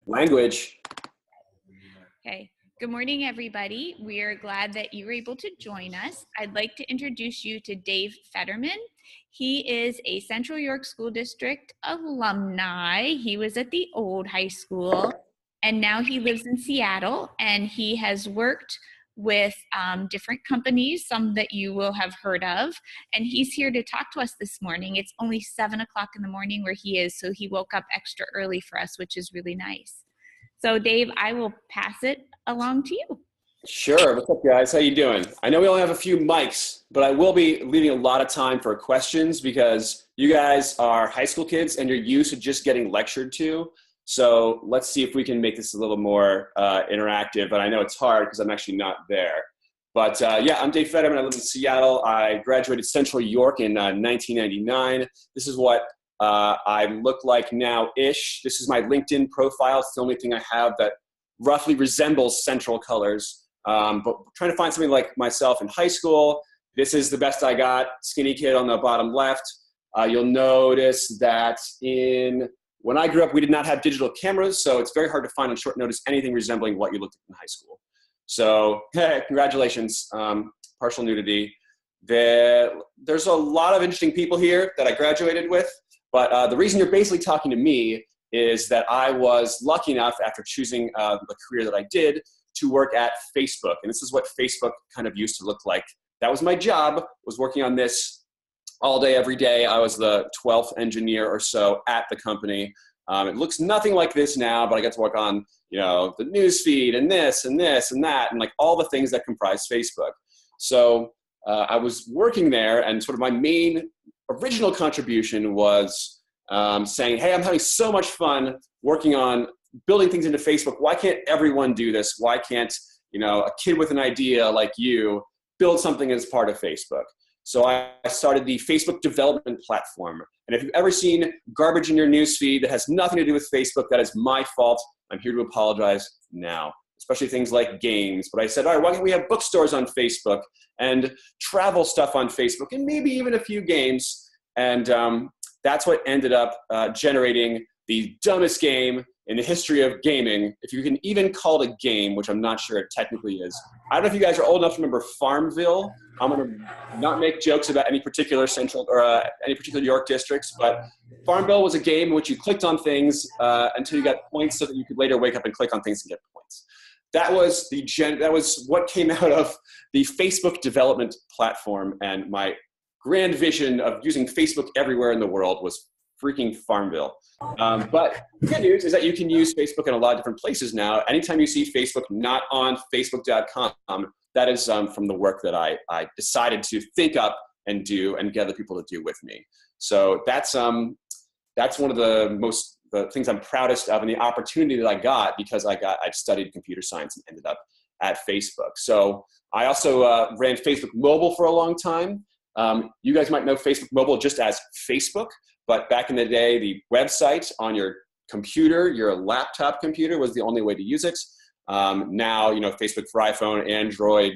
Language. Okay. Good morning, everybody. We are glad that you were able to join us. I'd like to introduce you to Dave Fetterman. He is a Central York School District alumni. He was at the old high school, and now he lives in Seattle, and he has worked with different companies, some that you will have heard of, and he's here to talk to us this morning. It's only 7 o'clock in the morning where he is, so he woke up extra early for us, which is really nice. So Dave, I will pass it along to you. Sure. What's up, guys? How you doing? I know we only have a few mics, but I will be leaving a lot of time for questions because you guys are high school kids and you're used to just getting lectured to. So let's see if we can make this a little more interactive. And I know it's hard because I'm actually not there. But yeah, I'm Dave Fetterman. I live in Seattle. I graduated Central York in 1999. This is what I look like now-ish. This is my LinkedIn profile. It's the only thing I have that roughly resembles Central colors. But trying to find something like myself in high school. This is the best I got. Skinny kid on the bottom left. You'll notice that when I grew up, we did not have digital cameras, so it's very hard to find on short notice anything resembling what you looked at in high school. So, hey, congratulations, partial nudity. There's a lot of interesting people here that I graduated with, but the reason you're basically talking to me is that I was lucky enough after choosing the career that I did to work at Facebook. And this is what Facebook kind of used to look like. That was my job, was working on this all day, every day. I was the 12th engineer or so at the company. It looks nothing like this now, but I got to work on, the news feed and this and this and that, and like all the things that comprise Facebook. So I was working there, and sort of my main original contribution was saying, hey, I'm having so much fun working on building things into Facebook. Why can't everyone do this? Why can't, a kid with an idea like you build something as part of Facebook? So I started the Facebook development platform. And if you've ever seen garbage in your newsfeed that has nothing to do with Facebook, that is my fault. I'm here to apologize now, especially things like games. But I said, all right, why can't we have bookstores on Facebook and travel stuff on Facebook and maybe even a few games? And that's what ended up generating the dumbest game in the history of gaming, if you can even call it a game, which I'm not sure it technically is. I don't know if you guys are old enough to remember Farmville. I'm going to not make jokes about any particular Central or any particular York districts, but Farmville was a game in which you clicked on things until you got points so that you could later wake up and click on things and get points. That was what came out of the Facebook development platform, and my grand vision of using Facebook everywhere in the world was freaking Farmville. But the good news is that you can use Facebook in a lot of different places now. Anytime you see Facebook not on Facebook.com, that is from the work that I decided to think up and do and get other people to do with me. So that's one of the things I'm proudest of, and the opportunity that I got because I studied computer science and ended up at Facebook. So I also ran Facebook Mobile for a long time. You guys might know Facebook Mobile just as Facebook. But back in the day, the website on your computer, your laptop computer, was the only way to use it. Now, Facebook for iPhone, Android,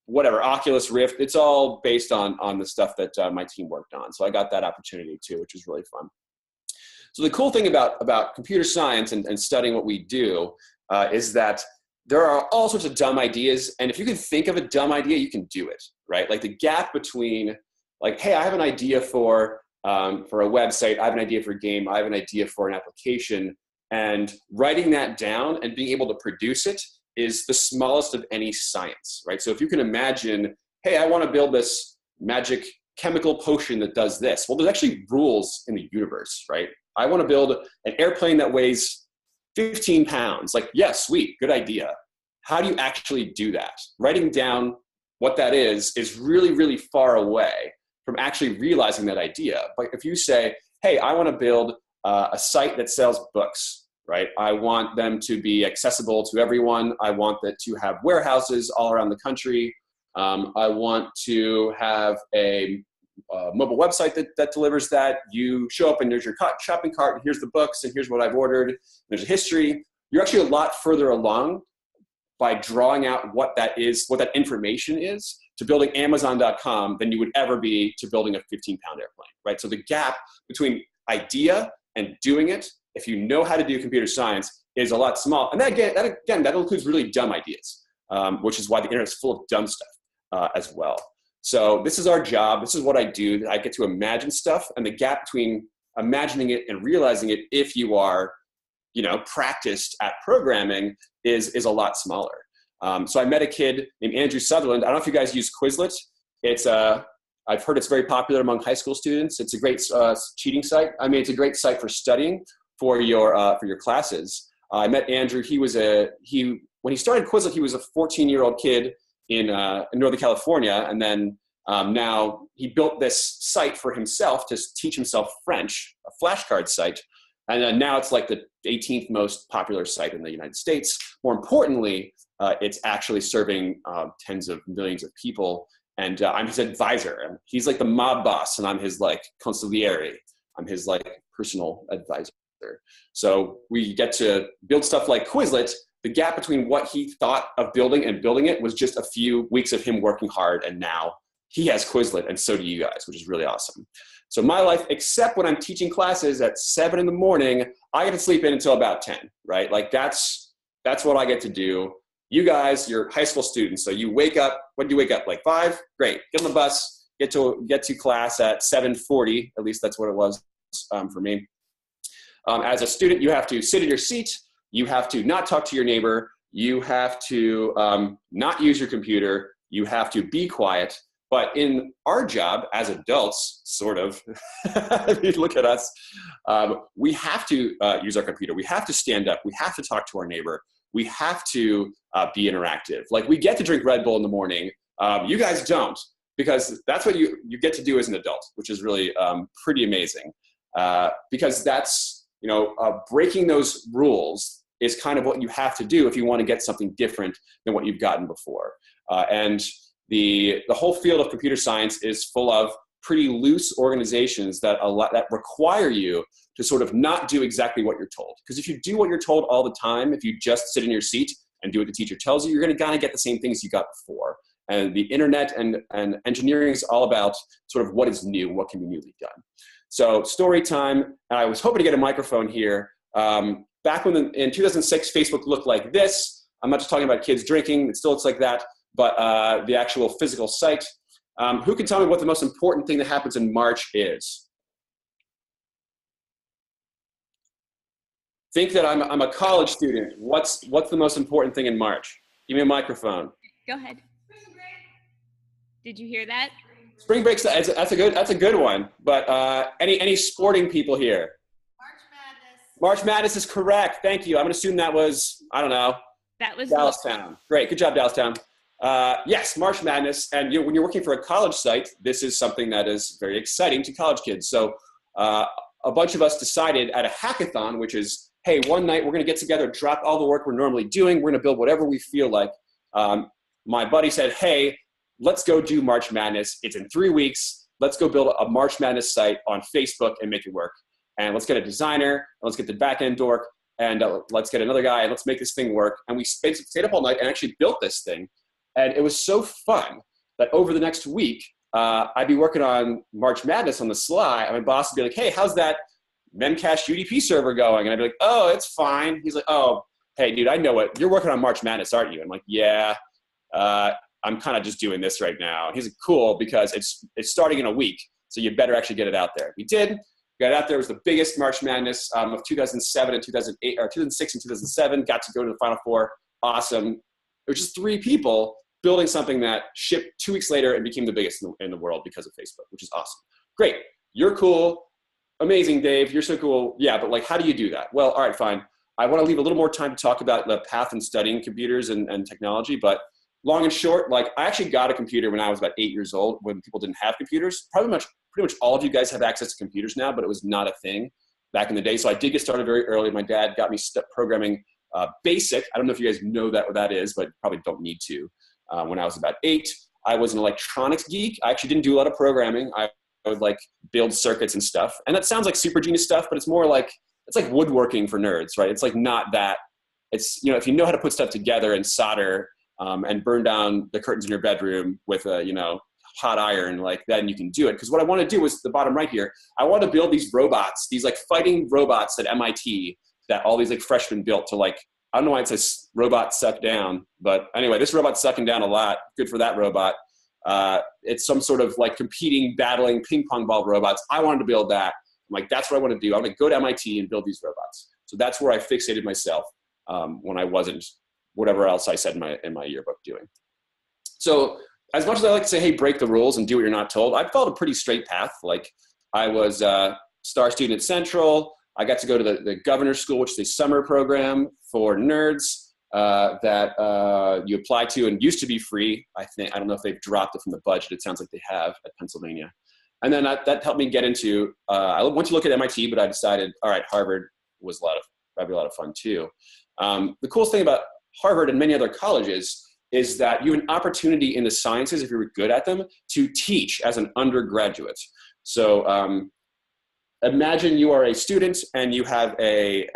whatever, Oculus Rift, it's all based on the stuff that my team worked on. So I got that opportunity too, which was really fun. So the cool thing about computer science and studying what we do is that there are all sorts of dumb ideas. And if you can think of a dumb idea, you can do it, right? Like the gap between like, hey, I have an idea for a website, I have an idea for a game, I have an idea for an application, and writing that down and being able to produce it is the smallest of any science, right? So if you can imagine, hey, I want to build this magic chemical potion that does this. Well, there's actually rules in the universe, right? I want to build an airplane that weighs 15 pounds. Like, yeah, sweet, good idea. How do you actually do that? Writing down what that is really, really far away from actually realizing that idea. But if you say, hey, I want to build a site that sells books, right? I want them to be accessible to everyone. I want that to have warehouses all around the country. I want to have a mobile website that delivers that. You show up and there's your shopping cart, and here's the books, and here's what I've ordered. There's a history. You're actually a lot further along by drawing out what that is, what that information is, to building Amazon.com than you would ever be to building a 15-pound airplane, right? So the gap between idea and doing it if you know how to do computer science, is a lot small. And that includes really dumb ideas, which is why the internet is full of dumb stuff as well. So this is our job. This is what I do. I get to imagine stuff, and the gap between imagining it and realizing it, if you are, practiced at programming, is a lot smaller. So I met a kid named Andrew Sutherland. I don't know if you guys use Quizlet. It's I've heard it's very popular among high school students. It's a great cheating site. I mean, it's a great site for studying for your classes. I met Andrew. When he started Quizlet, he was a 14-year-old kid in Northern California, and then now he built this site for himself to teach himself French, a flashcard site. And now it's like the 18th most popular site in the United States. More importantly, it's actually serving tens of millions of people. And I'm his advisor. And he's like the mob boss, and I'm his consigliere. I'm his personal advisor. So we get to build stuff like Quizlet. The gap between what he thought of building and building it was just a few weeks of him working hard, and now he has Quizlet, and so do you guys, which is really awesome. So my life, except when I'm teaching classes at 7 in the morning, I get to sleep in until about 10, right? That's what I get to do. You guys, you're high school students, so you wake up. When do you wake up? 5? Great. Get on the bus. Get to class at 7:40. At least that's what it was for me. As a student, you have to sit in your seat. You have to not talk to your neighbor. You have to not use your computer. You have to be quiet. But in our job as adults, sort of, if you look at us, we have to use our computer. We have to stand up. We have to talk to our neighbor. We have to be interactive. We get to drink Red Bull in the morning. You guys don't, because that's what you get to do as an adult, which is really pretty amazing. Because that's, breaking those rules is kind of what you have to do if you want to get something different than what you've gotten before. And the whole field of computer science is full of pretty loose organizations that require you to sort of not do exactly what you're told. Because if you do what you're told all the time, if you just sit in your seat and do what the teacher tells you, you're going to kind of get the same things you got before. And the internet and engineering is all about sort of what is new, what can be newly done. So story time. I was hoping to get a microphone here. Back when in 2006, Facebook looked like this. I'm not just talking about kids drinking. It still looks like that. But the actual physical site. Who can tell me what the most important thing that happens in March is? Think that I'm a college student. What's the most important thing in March? Give me a microphone. Go ahead. Spring break. Did you hear that? Spring break. That's a good one. But any sporting people here? March Madness. March Madness is correct. Thank you. I'm gonna assume that was, I don't know. That was Dallastown. Great. Good job, Dallastown. Yes, March Madness. And when you're working for a college site, this is something that is very exciting to college kids. So a bunch of us decided at a hackathon, which is, hey, one night we're going to get together, drop all the work we're normally doing. We're going to build whatever we feel like. My buddy said, hey, let's go do March Madness. It's in 3 weeks. Let's go build a March Madness site on Facebook and make it work. And let's get a designer, and let's get the back-end dork, and let's get another guy, and let's make this thing work. And we stayed up all night and actually built this thing. And it was so fun that over the next week, I'd be working on March Madness on the sly, and my boss would be like, hey, how's that Memcache UDP server going? And I'd be like, oh, it's fine. He's like, oh, hey, dude, I know it. You're working on March Madness, aren't you? I'm like, yeah, I'm kind of just doing this right now. And he's like, cool, because it's starting in a week, so you better actually get it out there. We did. Got it out there. It was the biggest March Madness of 2007 and 2008, or 2006 and 2007. Got to go to the Final Four. Awesome. It was just 3 people building something that shipped 2 weeks later and became the biggest in the world because of Facebook, which is awesome. Great. You're cool. Amazing, Dave. You're so cool. Yeah, but how do you do that? Well, all right, fine. I want to leave a little more time to talk about the path in studying computers and technology, but long and short, I actually got a computer when I was about 8 years old, when people didn't have computers. Pretty much all of you guys have access to computers now, but it was not a thing back in the day. So I did get started very early. My dad got me programming BASIC. I don't know if you guys know what that is, but probably don't need to. When I was about 8, I was an electronics geek. I actually didn't do a lot of programming. I would build circuits and stuff. And that sounds like super genius stuff, but it's more it's like woodworking for nerds, right? It's not that. It's, if you know how to put stuff together and solder and burn down the curtains in your bedroom with a, hot iron, like then you can do it. Because what I want to do is the bottom right here. I want to build these robots, these like fighting robots at MIT that all these like freshmen built to like, I don't know why it says robot suck down, but anyway, this robot's sucking down a lot. Good for that robot. It's some sort of like competing, battling ping pong ball robots. I wanted to build that. I'm like, that's what I want to do. I want to go to MIT and build these robots. So that's where I fixated myself when I wasn't whatever else I said in my yearbook doing. So as much as I like to say, hey, break the rules and do what you're not told, I followed a pretty straight path. Like I was a star student at Central. I got to go to the governor's school, which is a summer program for nerds that you apply to and used to be free. I don't know if they've dropped it from the budget. It sounds like they have at Pennsylvania. And then that helped me get into, I went to look at MIT, but I decided, all right, Harvard was that'd be a lot of fun too. The coolest thing about Harvard and many other colleges is that you have an opportunity in the sciences, if you're good at them, to teach as an undergraduate. So imagine you are a student and you have a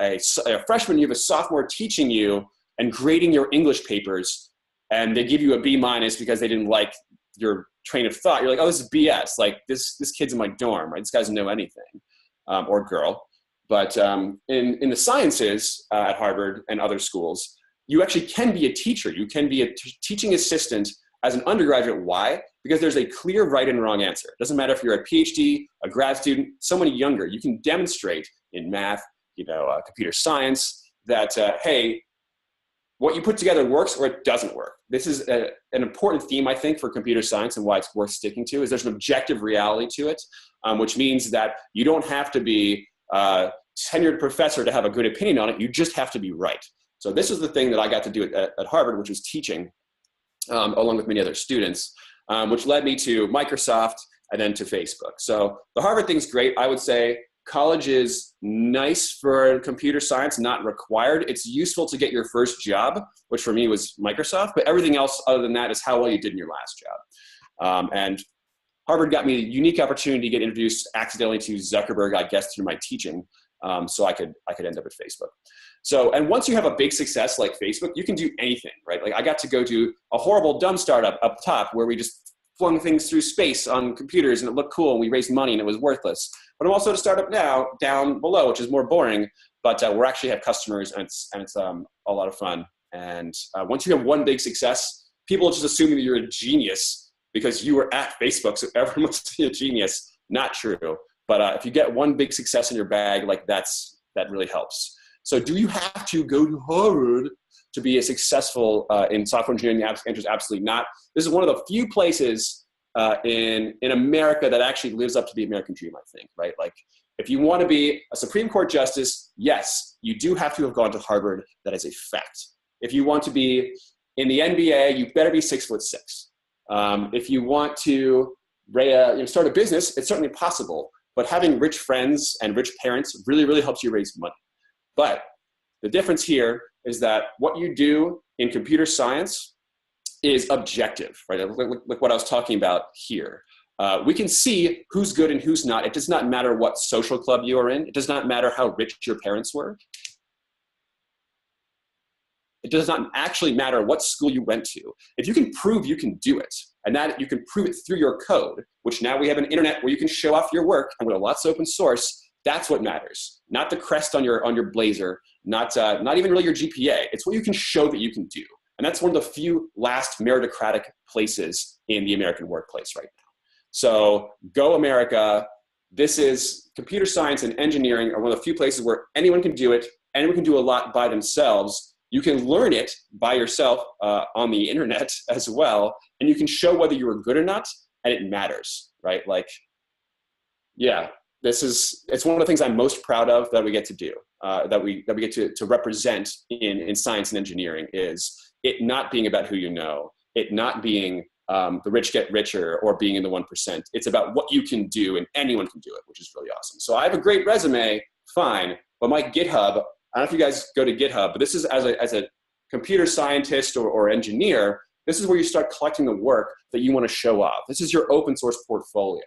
freshman, you have a sophomore teaching you and grading your English papers, and they give you a B- because they didn't like your train of thought. You're like, oh, this is BS. Like this kid's in my dorm, right? This guy doesn't know anything, or girl. But in the sciences at Harvard and other schools, you actually can be a teacher. You can be a teaching assistant as an undergraduate. Why? Because there's a clear right and wrong answer. It doesn't matter if you're a PhD, a grad student, someone younger. You can demonstrate in math, computer science, that, hey, what you put together works or it doesn't work. This is an important theme, I think, for computer science, and why it's worth sticking to is there's an objective reality to it, which means that you don't have to be a tenured professor to have a good opinion on it. You just have to be right. So this is the thing that I got to do at Harvard, which was teaching, along with many other students, which led me to Microsoft and then to Facebook. So the Harvard thing's great. I would say college is nice for computer science, not required. It's useful to get your first job, which for me was Microsoft, but everything else other than that is how well you did in your last job. And Harvard got me a unique opportunity to get introduced accidentally to Zuckerberg, I guess, through my teaching. So I could end up at Facebook. So, and once you have a big success like Facebook, you can do anything, right? Like I got to go to a horrible, dumb startup up top where we just flung things through space on computers and it looked cool and we raised money and it was worthless. But I'm also at a startup now down below, which is more boring, but we actually have customers and it's a lot of fun. And once you have one big success, people just assume that you're a genius because you were at Facebook, so everyone must be a genius. Not true. But if you get one big success in your bag, like that really helps. So do you have to go to Harvard to be a successful in software engineering? The answer is absolutely not. This is one of the few places in America that actually lives up to the American dream, I think, right? Like if you want to be a Supreme Court justice, yes, you do have to have gone to Harvard. That is a fact. If you want to be in the NBA, you better be 6'6". If you want to start a business, it's certainly possible. But having rich friends and rich parents really, really helps you raise money. But the difference here is that what you do in computer science is objective, right? Like what I was talking about here. We can see who's good and who's not. It does not matter what social club you are in. It does not matter how rich your parents were. It does not actually matter what school you went to. If you can prove you can do it, and that you can prove it through your code, which now we have an internet where you can show off your work, and with lots of open source, that's what matters. Not the crest on your blazer, not even really your GPA. It's what you can show that you can do. And that's one of the few last meritocratic places in the American workplace right now. So go America. This is computer science and engineering are one of the few places where anyone can do it. Anyone can do a lot by themselves. You can learn it by yourself on the internet as well. And you can show whether you were good or not, and it matters, right? Like, yeah, it's one of the things I'm most proud of that we get to do, that we get to represent in science and engineering is it not being about who you know, it not being the rich get richer or being in the 1%. It's about what you can do, and anyone can do it, which is really awesome. So I have a great resume, fine, but my GitHub, I don't know if you guys go to GitHub, but this is as a computer scientist or engineer, this is where you start collecting the work that you want to show off. This is your open source portfolio.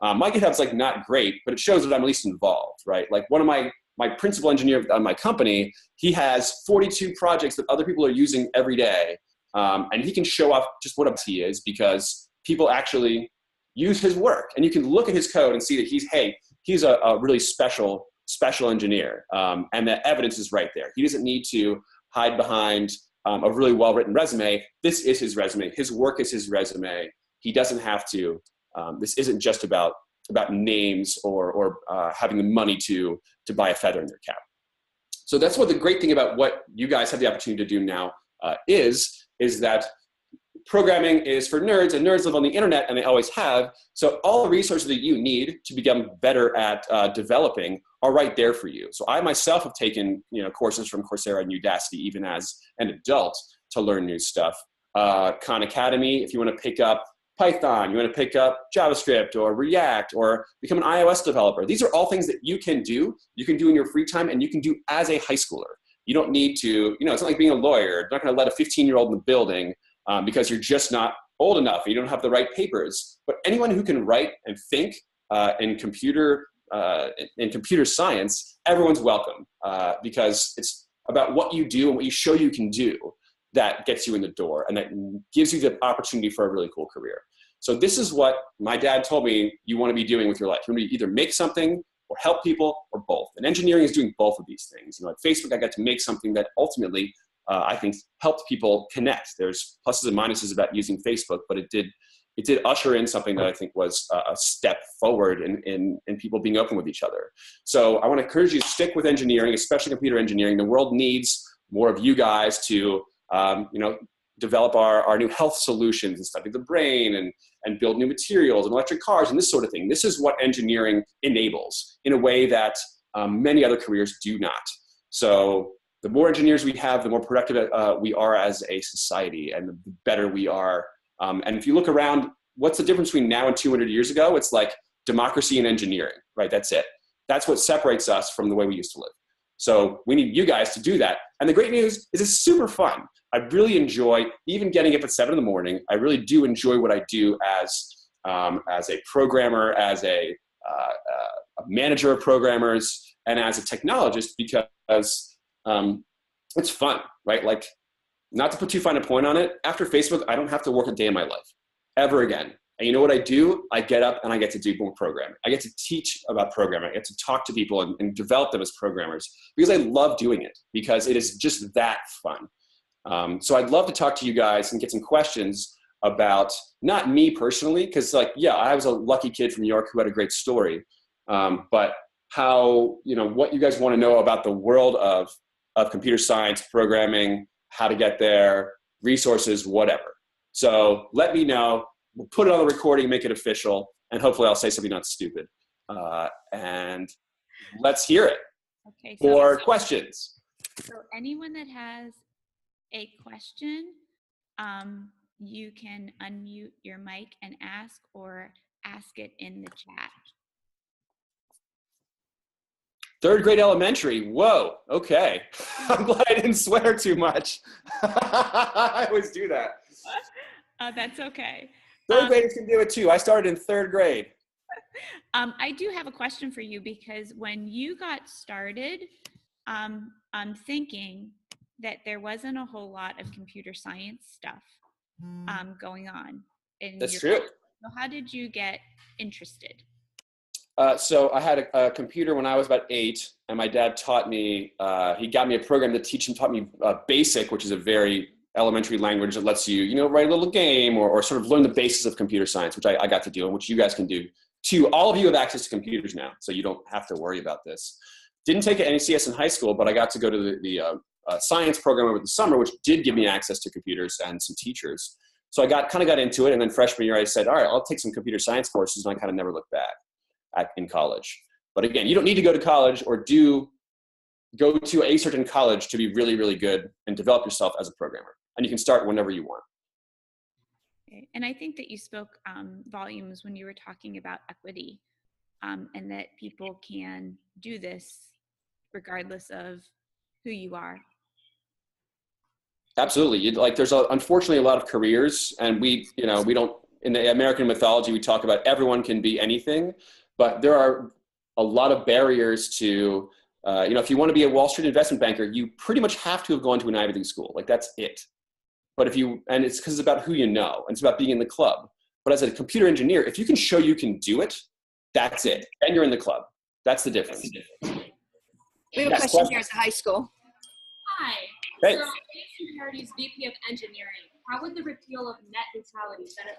My GitHub's like not great, but it shows that I'm at least involved, right? Like one of my principal engineer on my company, he has 42 projects that other people are using every day. And he can show off just what he is because people actually use his work. And you can look at his code and see that he's a really special engineer. And the evidence is right there. He doesn't need to hide behind a really well-written resume. This is his resume. His work is his resume. He doesn't have to. This isn't just about names or having the money to buy a feather in their cap. So that's what the great thing about what you guys have the opportunity to do now is that programming is for nerds, and nerds live on the internet, and they always have. So all the resources that you need to become better at developing are right there for you. So I myself have taken courses from Coursera and Udacity, even as an adult, to learn new stuff. Khan Academy, if you want to pick up Python, you want to pick up JavaScript or React or become an iOS developer. These are all things that you can do in your free time, and you can do as a high schooler. You don't need to, it's not like being a lawyer. You're not going to let a 15-year-old in the building because you're just not old enough and you don't have the right papers. But anyone who can write and think in computer science, everyone's welcome because it's about what you do and what you show you can do that gets you in the door and that gives you the opportunity for a really cool career. So this is what my dad told me you want to be doing with your life. You want to either make something or help people or both. And engineering is doing both of these things. At Facebook, I got to make something that ultimately I think helped people connect. There's pluses and minuses about using Facebook, but it did usher in something that I think was a step forward in people being open with each other. So I want to encourage you to stick with engineering, especially computer engineering. The world needs more of you guys to develop our new health solutions and study the brain and build new materials and electric cars and this sort of thing. This is what engineering enables in a way that many other careers do not. So the more engineers we have, the more productive we are as a society and the better we are. And if you look around, what's the difference between now and 200 years ago? It's like democracy and engineering, right? That's it. That's what separates us from the way we used to live. So we need you guys to do that. And the great news is it's super fun. I really enjoy even getting up at 7 in.m. I really do enjoy what I do as a programmer, as a manager of programmers, and as a technologist because it's fun, right? Like, not to put too fine a point on it, after Facebook, I don't have to work a day in my life ever again. And you know what I do? I get up and I get to do more programming. I get to teach about programming. I get to talk to people and develop them as programmers because I love doing it because it is just that fun. So I'd love to talk to you guys and get some questions about, not me personally, because I was a lucky kid from New York who had a great story, but how, what you guys want to know about the world of computer science, programming, how to get there, resources, whatever. So let me know. We'll put it on the recording, make it official, and hopefully I'll say something not stupid. And let's hear it for questions. So anyone that has a question, you can unmute your mic and ask, or ask it in the chat. 3rd grade elementary. Whoa. Okay. I'm glad I didn't swear too much. I always do that. That's okay. 3rd graders can do it too. I started in 3rd grade. I do have a question for you because when you got started, I'm thinking that there wasn't a whole lot of computer science stuff going on. That's true. So how did you get interested? So I had a computer when I was about 8, and my dad taught me, he got me a program to teach him, taught me BASIC, which is a very elementary language that lets you, write a little game or sort of learn the basis of computer science, which I got to do and which you guys can do too. All of you have access to computers now, so you don't have to worry about this. Didn't take any CS in high school, but I got to go to the science program over the summer, which did give me access to computers and some teachers. So I kind of got into it, and then freshman year I said, all right, I'll take some computer science courses, and I kind of never looked back in college. But again, you don't need to go to college or go to a certain college to be really, really good and develop yourself as a programmer. And you can start whenever you want. Okay. And I think that you spoke volumes when you were talking about equity and that people can do this regardless of who you are. Absolutely. There's unfortunately a lot of careers, and we don't, in the American mythology, we talk about everyone can be anything, but there are a lot of barriers to, if you want to be a Wall Street investment banker, you pretty much have to have gone to an Ivy League school. That's it. But and it's because it's about who you know, and it's about being in the club. But as a computer engineer, if you can show you can do it, that's it. And you're in the club. That's the difference. We have a question here at the high school. Hi. Hey. So, Jason Hardy's VP of Engineering. How would the repeal of net neutrality benefit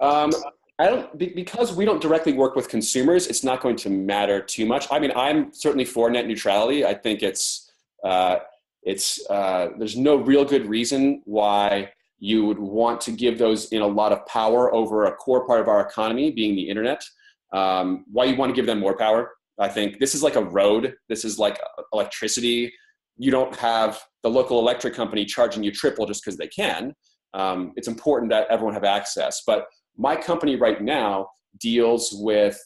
Nerds? Because we don't directly work with consumers, it's not going to matter too much. I mean, I'm certainly for net neutrality. I think there's no real good reason why you would want to give those in a lot of power over a core part of our economy, being the internet. Why you want to give them more power? I think this is like a road. This is like electricity. You don't have the local electric company charging you triple just because they can. It's important that everyone have access. But my company right now deals with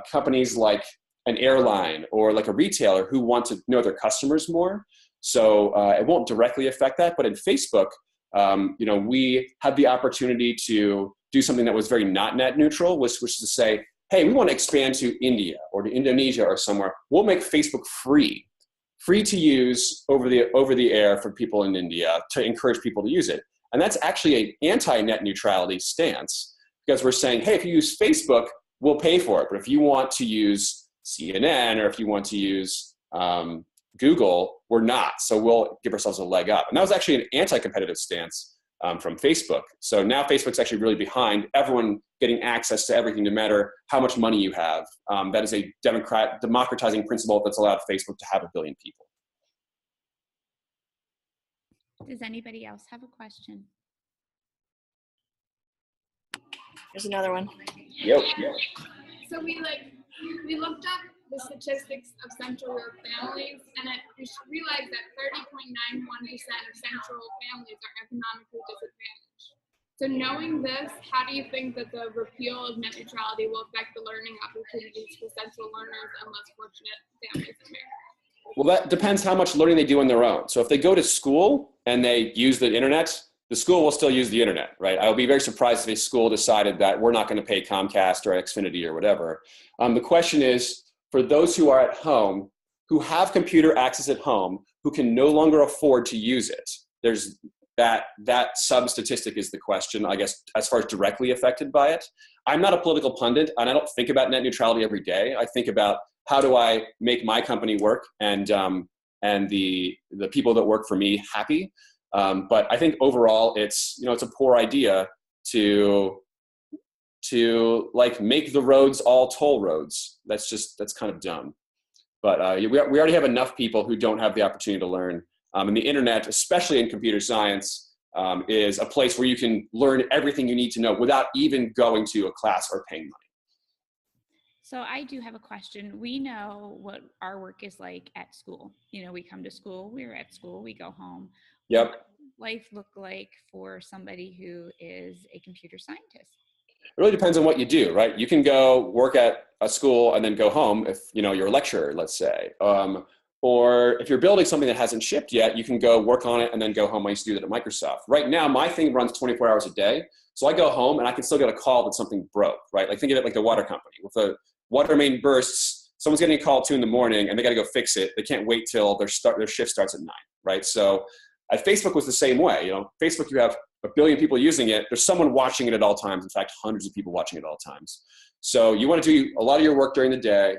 companies like an airline or like a retailer who want to know their customers more. So it won't directly affect that. But in Facebook, we had the opportunity to do something that was very not net neutral, which was to say, hey, we want to expand to India or to Indonesia or somewhere. We'll make Facebook free to use over the air for people in India to encourage people to use it. And that's actually an anti-net neutrality stance, because we're saying, hey, if you use Facebook, we'll pay for it. But if you want to use CNN or if you want to use Google, we're not. So we'll give ourselves a leg up. And that was actually an anti-competitive stance from Facebook. So now Facebook's actually really behind everyone getting access to everything, no matter how much money you have. That is a democratizing principle that's allowed Facebook to have 1 billion people. Does anybody else have a question? There's another one. Yep. So we looked up the statistics of Central York families, and we realized that 30.91% of Central families are economically disadvantaged. So knowing this, how do you think that the repeal of net neutrality will affect the learning opportunities for Central learners and less fortunate families in America? Well, that depends how much learning they do on their own. So if they go to school and they use the internet, the school will still use the internet, right? I would be very surprised if a school decided that we're not going to pay Comcast or Xfinity or whatever. The question is, for those who are at home, who have computer access at home, who can no longer afford to use it, there's that sub-statistic is the question, I guess, as far as directly affected by it. I'm not a political pundit, and I don't think about net neutrality every day. I think about how do I make my company work and the people that work for me happy. But I think overall, it's a poor idea to like make the roads all toll roads. That's kind of dumb. But we already have enough people who don't have the opportunity to learn. And the internet, especially in computer science, is a place where you can learn everything you need to know without even going to a class or paying money. So I do have a question. We know what our work is like at school. We come to school, we're at school, we go home. Yep. What does life look like for somebody who is a computer scientist? It really depends on what you do, right? You can go work at a school and then go home if you're a lecturer, let's say. Or if you're building something that hasn't shipped yet, you can go work on it and then go home. I used to do that at Microsoft. Right now, my thing runs 24 hours a day. So I go home and I can still get a call that something broke, right? Like think of it like the water company. With the water main bursts, someone's getting a call at 2 a.m. and they got to go fix it. They can't wait till their shift starts at 9, right? So at Facebook was the same way. Facebook, you have 1 billion people using it. There's someone watching it at all times. In fact, hundreds of people watching it at all times. So you want to do a lot of your work during the day,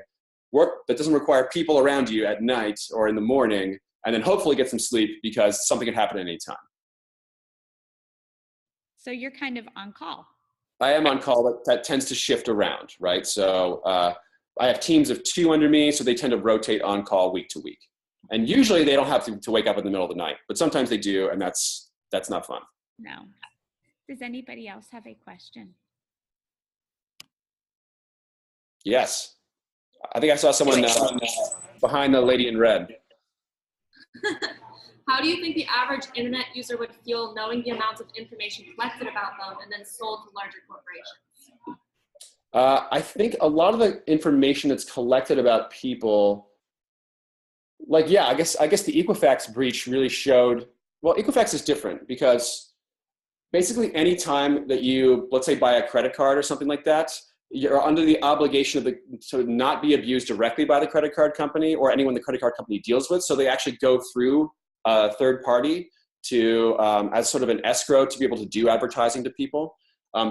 work that doesn't require people around you at night or in the morning, and then hopefully get some sleep because something can happen at any time. So you're kind of on call. I am on call. That tends to shift around, right? So I have teams of 2 under me, so they tend to rotate on call week to week. And usually they don't have to wake up in the middle of the night, but sometimes they do, and that's not fun. No. Does anybody else have a question? Yes. I think I saw someone behind the lady in red. How do you think the average internet user would feel knowing the amounts of information collected about them and then sold to larger corporations? I think a lot of the information that's collected about people, I guess the Equifax breach really showed, well, Equifax is different because basically any time that you, let's say, buy a credit card or something like that, you're under the obligation to not be abused directly by the credit card company or anyone the credit card company deals with. So they actually go through a third party to as sort of an escrow to be able to do advertising to people.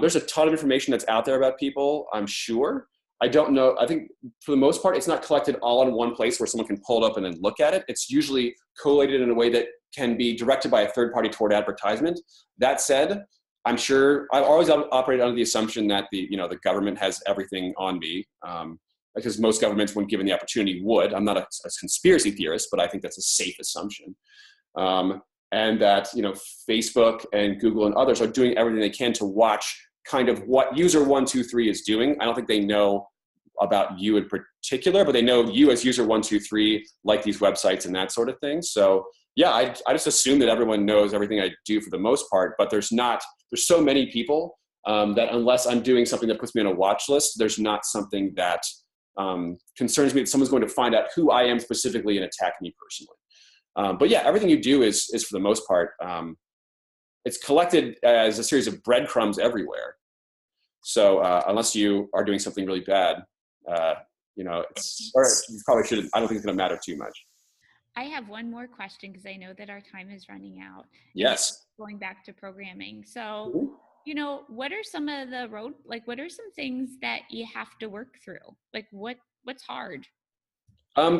There's a ton of information that's out there about people, I'm sure. I don't know. I think for the most part, it's not collected all in one place where someone can pull it up and then look at it. It's usually collated in a way that can be directed by a third party toward advertisement. That said, I'm sure I've always operated under the assumption that the government has everything on me, because most governments, when given the opportunity, would. I'm not a conspiracy theorist, but I think that's a safe assumption. And that Facebook and Google and others are doing everything they can to watch kind of what user 123 is doing. I don't think they know about you in particular, but they know you as user 123, like these websites and that sort of thing. So yeah, I just assume that everyone knows everything I do for the most part, but there's so many people that unless I'm doing something that puts me on a watch list, there's not something that concerns me that someone's going to find out who I am specifically and attack me personally. But yeah, everything you do is for the most part, it's collected as a series of breadcrumbs everywhere. So unless you are doing something really bad, or you probably shouldn't. I don't think it's going to matter too much. I have one more question because I know that our time is running out. Yes. Going back to programming. So, what are some of the what are some things that you have to work through? Like what's hard?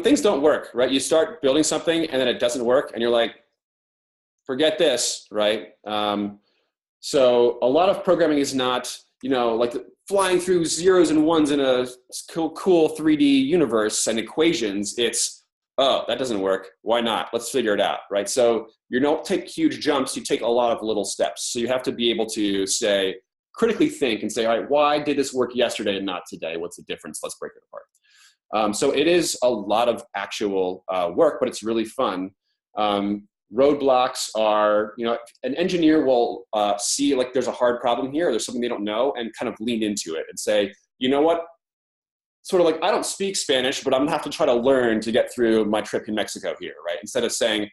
Things don't work, right? You start building something and then it doesn't work and you're like, forget this, right? So a lot of programming is not, like flying through zeros and ones in a cool 3D universe and equations. It's, oh, that doesn't work. Why not? Let's figure it out, right? So you don't take huge jumps. You take a lot of little steps. So you have to be able to critically think and say, all right, why did this work yesterday and not today? What's the difference? Let's break it apart. So it is a lot of actual work, but it's really fun. Roadblocks are, an engineer will see like there's a hard problem here, or there's something they don't know, and kind of lean into it and say, you know what? Sort of like, I don't speak Spanish, but I'm gonna have to try to learn to get through my trip in Mexico here, right? Instead of saying,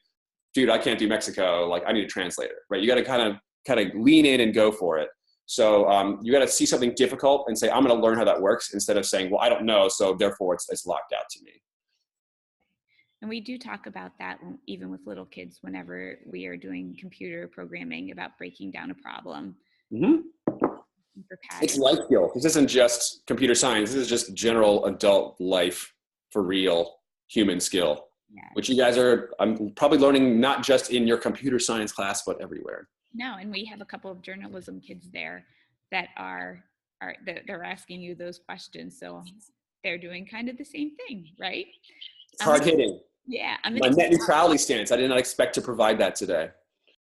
dude, I can't do Mexico, like I need a translator, right? You gotta kind of lean in and go for it. So you gotta see something difficult and say, I'm gonna learn how that works, instead of saying, well, I don't know, so therefore it's locked out to me. And we do talk about that even with little kids whenever we are doing computer programming about breaking down a problem. Mm-hmm. It's life skill. This isn't just computer science. This is just general adult life, for real, human skill, which you guys I'm probably learning not just in your computer science class, but everywhere. No, and we have a couple of journalism kids there that they're asking you those questions. So they're doing kind of the same thing, right? It's hard hitting. Yeah. My net neutrality stance, I did not expect to provide that today.